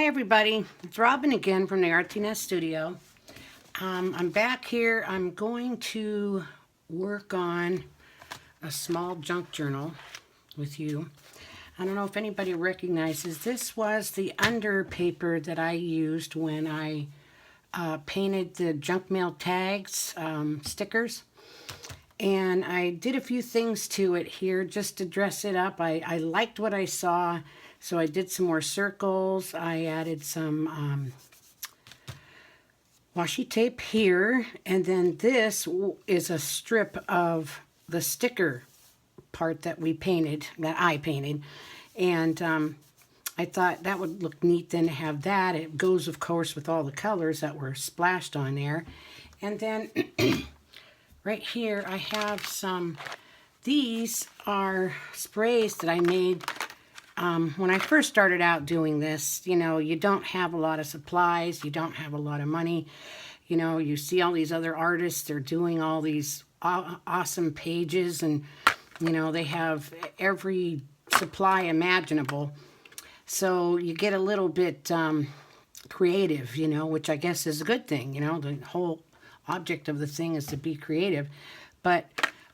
Hi everybody, it's Robin again from the Artsy Nest Studio. I'm back here. I'm going to work on a small junk journal with you. I don't know if anybody recognizes, this was the under paper that I used when I painted the junk mail tags, stickers. And I did a few things to it here just to dress it up. I liked what I saw, so I did some more circles. I added some washi tape here, and then this is a strip of the sticker part that we painted, that I painted. And I thought that would look neat then to have that. It goes, of course, with all the colors that were splashed on there. And then right here I have some, these are sprays that I made when I first started out doing this. You know, you don't have a lot of supplies, you don't have a lot of money. You know, you see all these other artists, they're doing all these awesome pages, and, you know, they have every supply imaginable. So you get a little bit creative, you know, which I guess is a good thing. You know, the whole object of the thing is to be creative. But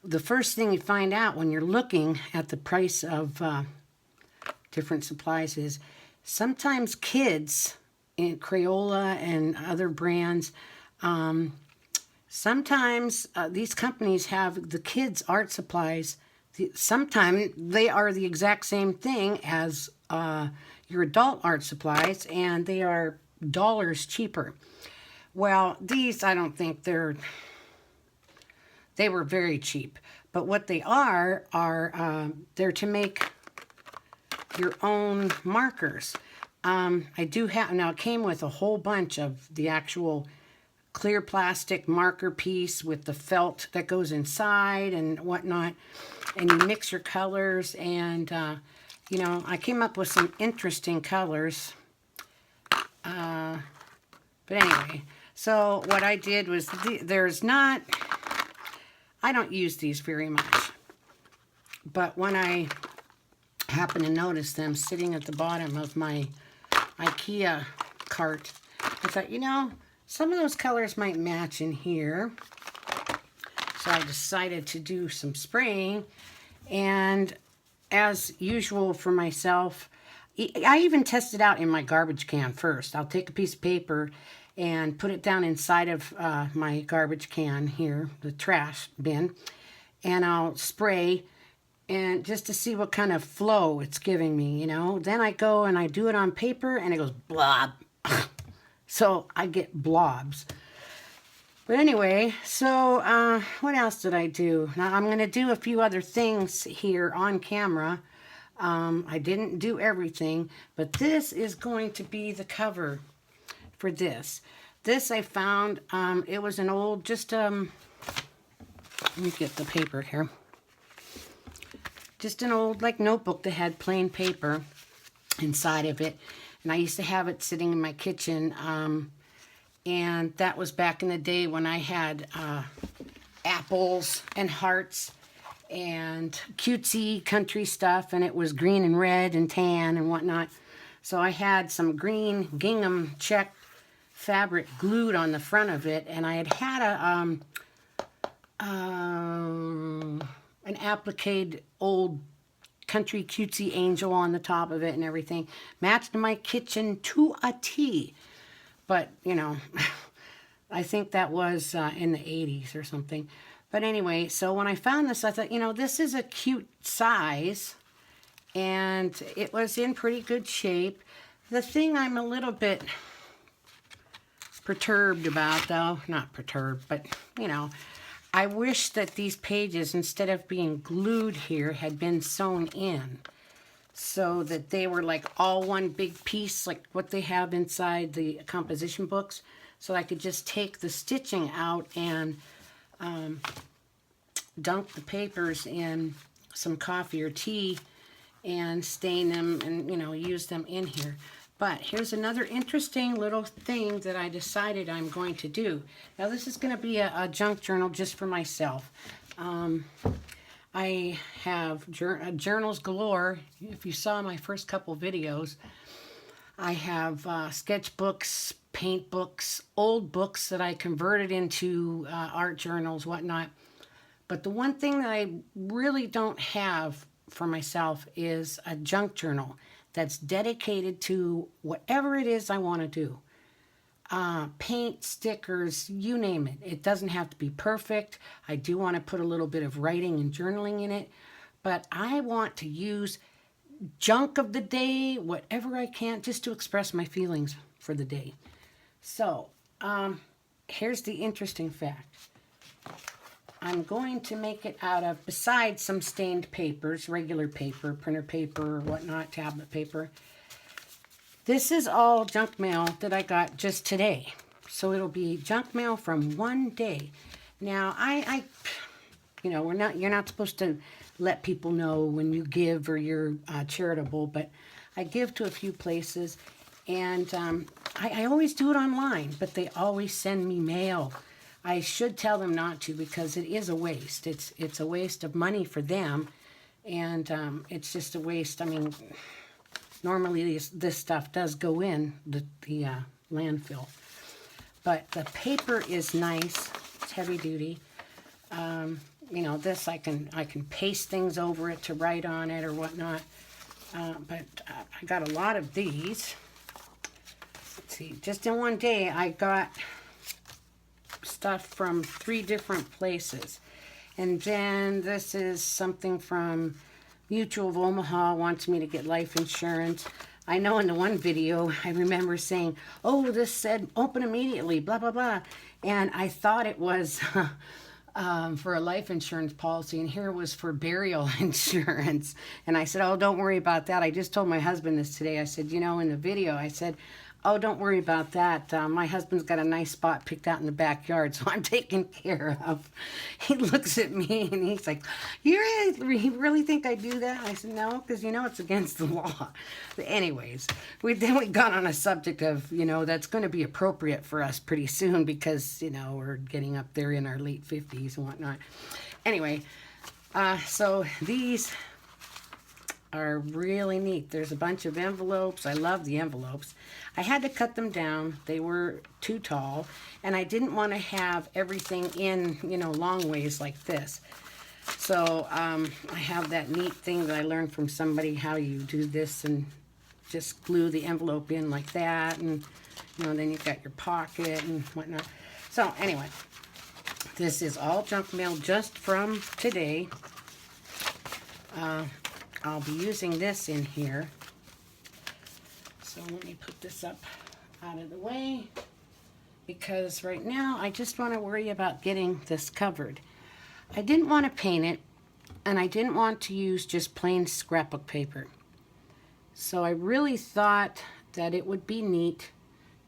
the first thing you find out when you're looking at the price of different supplies is sometimes kids in Crayola and other brands, sometimes these companies have the kids art supplies. Sometimes they are the exact same thing as your adult art supplies, and they are dollars cheaper. Well, these, I don't think they were very cheap. But what they are they're to make your own markers. I do have, now it came with a whole bunch of the actual clear plastic marker piece with the felt that goes inside and whatnot. And you mix your colors, and, you know, I came up with some interesting colors. But anyway, so what I did was, I don't use these very much. But when I happened to notice them sitting at the bottom of my IKEA cart, I thought, you know, some of those colors might match in here. So I decided to do some spraying. And as usual for myself, I even tested out in my garbage can first. I'll take a piece of paper and put it down inside of my garbage can here, the trash bin, and I'll spray, and just to see what kind of flow it's giving me, you know. Then I go and I do it on paper, and it goes blob. So I get blobs. But anyway, so what else did I do? Now I'm going to do a few other things here on camera. I didn't do everything, but this is going to be the cover for this. This I found, it was an old, let me get the paper here. Just an old, like, notebook that had plain paper inside of it. And I used to have it sitting in my kitchen. And that was back in the day when I had apples and hearts and cutesy country stuff. And it was green and red and tan and whatnot. So I had some green gingham check fabric glued on the front of it. And I had an appliqued old country cutesy angel on the top of it and everything. Matched my kitchen to a T. But, you know, I think that was in the 80s or something. But anyway, so when I found this, I thought, you know, this is a cute size. And it was in pretty good shape. The thing I'm a little bit perturbed about, though, not perturbed, but, you know, I wish that these pages, instead of being glued here, had been sewn in, so that they were like all one big piece, like what they have inside the composition books. So I could just take the stitching out and dunk the papers in some coffee or tea and stain them and, you know, use them in here. But here's another interesting little thing that I decided I'm going to do. Now this is going to be a junk journal just for myself. I have journals galore. If you saw my first couple videos, I have sketchbooks, paint books, old books that I converted into art journals, whatnot. But the one thing that I really don't have for myself is a junk journal that's dedicated to whatever it is I want to do. Paint, stickers, you name it. It doesn't have to be perfect. I do want to put a little bit of writing and journaling in it, but I want to use junk of the day, whatever I can, just to express my feelings for the day. So, here's the interesting fact. I'm going to make it out of, besides some stained papers, regular paper, printer paper, or whatnot, tablet paper. This is all junk mail that I got just today. So it'll be junk mail from one day. Now, you know, you're not supposed to let people know when you give or you're charitable, but I give to a few places, and I always do it online, but they always send me mail. I should tell them not to, because it is a waste. It's a waste of money for them, and it's just a waste. I mean, normally this stuff does go in the landfill, but the paper is nice. It's heavy duty. You know, this I can paste things over it to write on it or whatnot. But I got a lot of these. Let's see, just in one day I got stuff from 3 different places. And then this is something from Mutual of Omaha, wants me to get life insurance. I know in the one video I remember saying, oh, this said open immediately, blah, blah, blah. And I thought it was for a life insurance policy, and here it was for burial insurance. And I said, oh, don't worry about that. I just told my husband this today. I said, you know, in the video, I said, oh, don't worry about that. My husband's got a nice spot picked out in the backyard, so I'm taken care of. He looks at me and he's like, you really think I do that? I said, no, because you know it's against the law. But anyways, then we got on a subject of, you know, that's going to be appropriate for us pretty soon, because, you know, we're getting up there in our late 50s and whatnot. Anyway, so these are really neat. There's a bunch of envelopes. I love the envelopes. I had to cut them down. They were too tall, and I didn't want to have everything in, you know, long ways like this. So I have that neat thing that I learned from somebody, how you do this and just glue the envelope in like that, and, you know, then you've got your pocket and whatnot. So anyway, this is all junk mail just from today. I'll be using this in here. So let me put this up out of the way, because right now I just want to worry about getting this covered. I didn't want to paint it, and I didn't want to use just plain scrapbook paper. So I really thought that it would be neat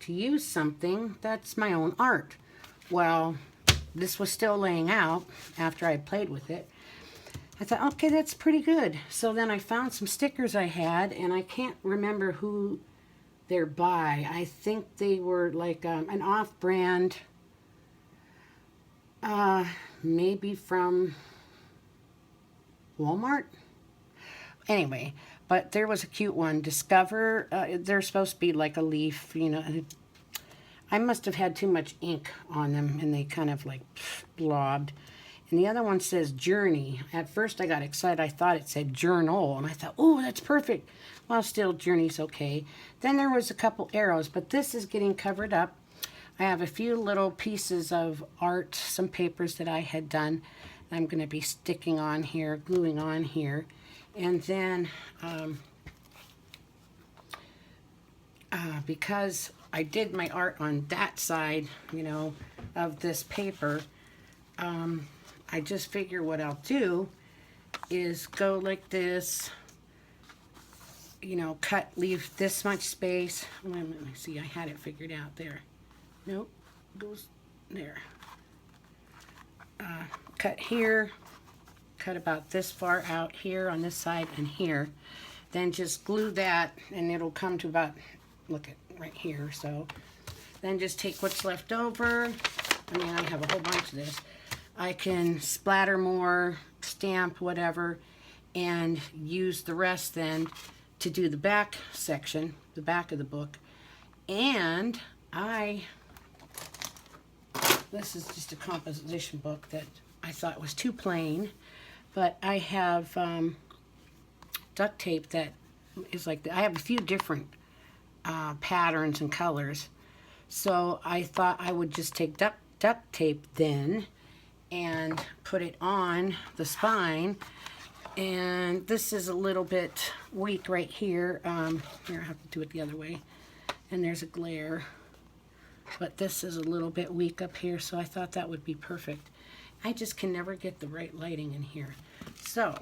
to use something that's my own art. Well, this was still laying out after I played with it. I thought, okay, that's pretty good. So then I found some stickers I had, and I can't remember who they're by. I think they were like an off-brand, maybe from Walmart. Anyway, but there was a cute one. Discover, they're supposed to be like a leaf, you know. I must have had too much ink on them, and they kind of like blobbed. And the other one says Journey. At first I got excited. I thought it said Journal. And I thought, oh, that's perfect. Well, still, Journey's okay. Then there was a couple arrows. But this is getting covered up. I have a few little pieces of art, some papers that I had done. I'm going to be sticking on here, gluing on here. And then, because I did my art on that side, you know, of this paper, I just figure what I'll do is go like this, you know, leave this much space. Let me see, I had it figured out there. Nope, goes there. Cut here, cut about this far out here on this side and here. Then just glue that, and it'll come to about, look at right here. So then just take what's left over. I mean, I have a whole bunch of this. I can splatter more, stamp, whatever, and use the rest then to do the back section, the back of the book. And this is just a composition book that I thought was too plain, but I have duct tape that is like, I have a few different patterns and colors. So I thought I would just take duct tape then and put it on the spine. And this is a little bit weak right here. Here, I have to do it the other way. And there's a glare. But this is a little bit weak up here, so I thought that would be perfect. I just can never get the right lighting in here. So,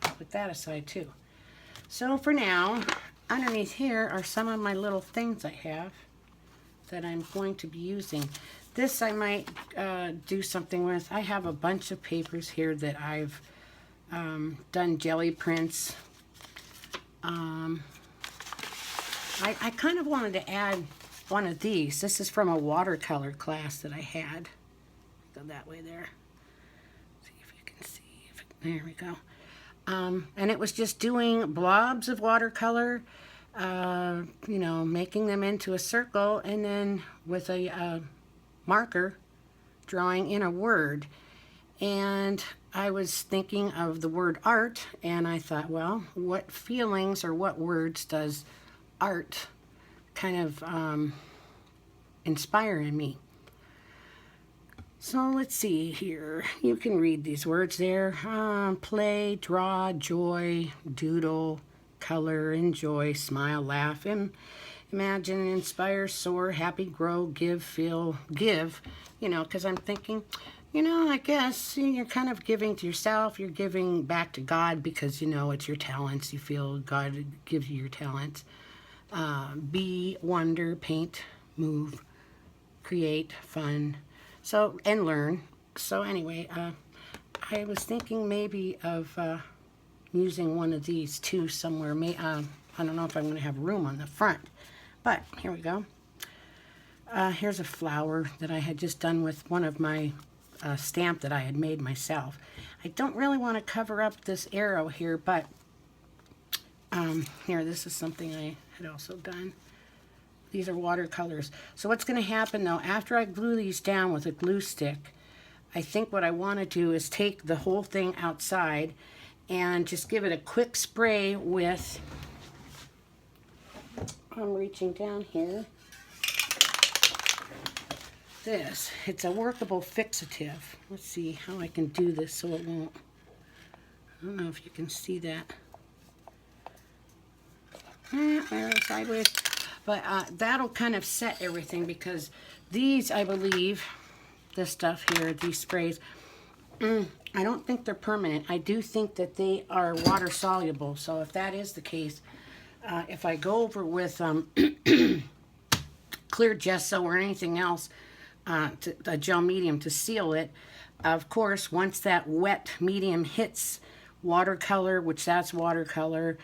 I'll put that aside too. So for now, underneath here are some of my little things I have that I'm going to be using. This I might do something with. I have a bunch of papers here that I've done jelly prints. I kind of wanted to add one of these. This is from a watercolor class that I had. Go that way there. See if you can see. There we go. And it was just doing blobs of watercolor, you know, making them into a circle, and then with a marker drawing in a word. And I was thinking of the word art, and I thought, well, what feelings or what words does art kind of inspire in me? So let's see here. You can read these words there. Play, draw, joy, doodle, color, enjoy, smile, laugh, imagine, inspire, soar, happy, grow, give, feel, give. You know, because I'm thinking, you know, I guess you're kind of giving to yourself. You're giving back to God because, you know, it's your talents. You feel God gives you your talents. Be, wonder, paint, move, create, fun, so, and learn. So anyway, I was thinking maybe of using one of these too somewhere. I don't know if I'm going to have room on the front, but here we go. Here's a flower that I had just done with one of my stamp that I had made myself. I don't really want to cover up this arrow here, but here, this is something I had also done. These are watercolors. So what's going to happen though, after I glue these down with a glue stick, I think what I want to do is take the whole thing outside and just give it a quick spray with, I'm reaching down here, this. It's a workable fixative. Let's see how I can do this so it won't, I don't know if you can see that. Sideways. But that'll kind of set everything, because these, I believe, this stuff here, these sprays, I don't think they're permanent. I do think that they are water soluble. So if that is the case, if I go over with clear gesso or anything else, a gel medium to seal it, of course, once that wet medium hits watercolor, which that's watercolor,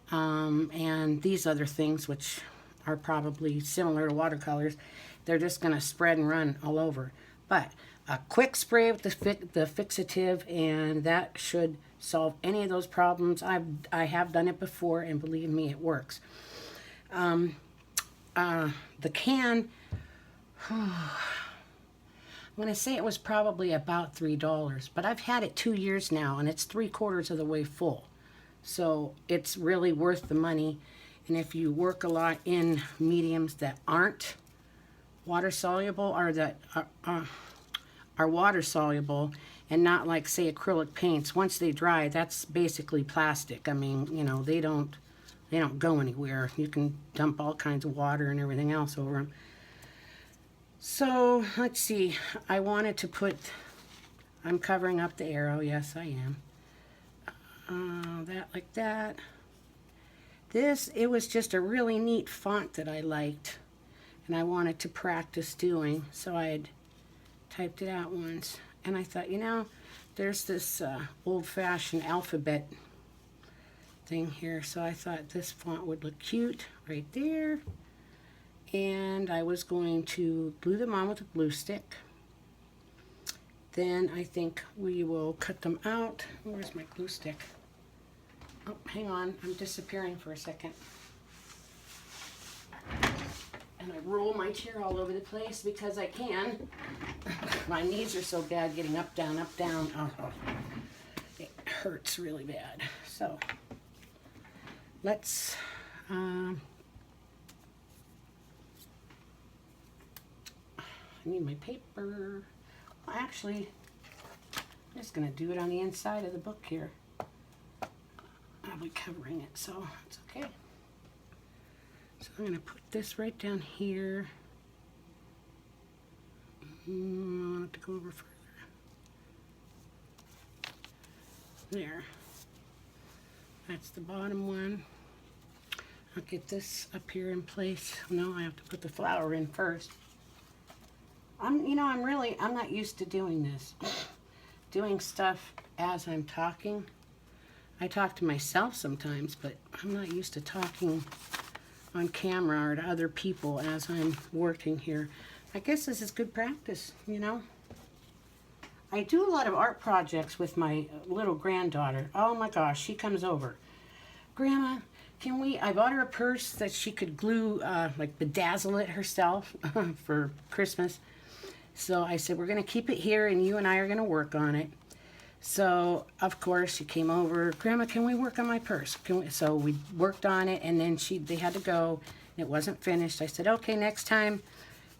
and these other things, which are probably similar to watercolors, they're just going to spread and run all over. But a quick spray with the fixative, and that should solve any of those problems. I have done it before, and believe me, it works. The can, I'm going to say it was probably about $3, but I've had it 2 years now, and it's 3/4 of the way full. So it's really worth the money. And if you work a lot in mediums that aren't water soluble, or that are water soluble, and not like, say, acrylic paints, once they dry, that's basically plastic. I mean, you know, they don't go anywhere. You can dump all kinds of water and everything else over them. So let's see. I wanted to put, I'm covering up the arrow. Yes, I am. That like that. This, it was just a really neat font that I liked, and I wanted to practice doing, so I had typed it out once. And I thought, you know, there's this old-fashioned alphabet thing here, so I thought this font would look cute right there. And I was going to glue them on with a glue stick. Then I think we will cut them out. Where's my glue stick? Oh, hang on. I'm disappearing for a second. And I roll my chair all over the place because I can. My knees are so bad getting up, down, up, down. Oh, it hurts really bad. So let's I need my paper. Well, actually, I'm just going to do it on the inside of the book here. I'll be covering it, so it's okay. So I'm going to put this right down here. I want it to go over further. There. That's the bottom one. I'll get this up here in place. No, I have to put the flower in first. I'm not used to doing this. Doing stuff as I'm talking. I talk to myself sometimes, but I'm not used to talking on camera or to other people as I'm working here. I guess this is good practice, you know. I do a lot of art projects with my little granddaughter. Oh my gosh, she comes over. Grandma, I bought her a purse that she could glue, like bedazzle it herself for Christmas. So I said, we're going to keep it here and you and I are going to work on it. So, of course, she came over. Grandma, can we work on my purse? So we worked on it, and then they had to go. It wasn't finished. I said, okay, next time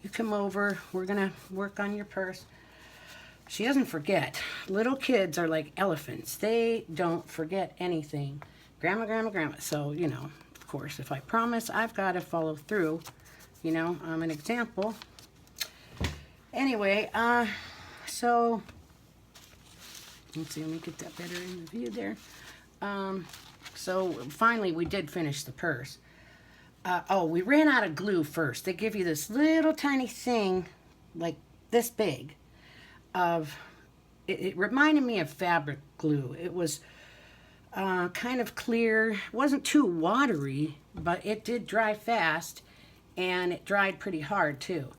you come over, we're going to work on your purse. She doesn't forget. Little kids are like elephants. They don't forget anything. Grandma, grandma, grandma. So, you know, of course, if I promise, I've got to follow through. You know, I'm an example. Anyway, so... let's see, let me get that better in the view there. So finally we did finish the purse. Oh, we ran out of glue first. They give you this little tiny thing, like this big, it reminded me of fabric glue. It was kind of clear. It wasn't too watery, but it did dry fast, and it dried pretty hard too.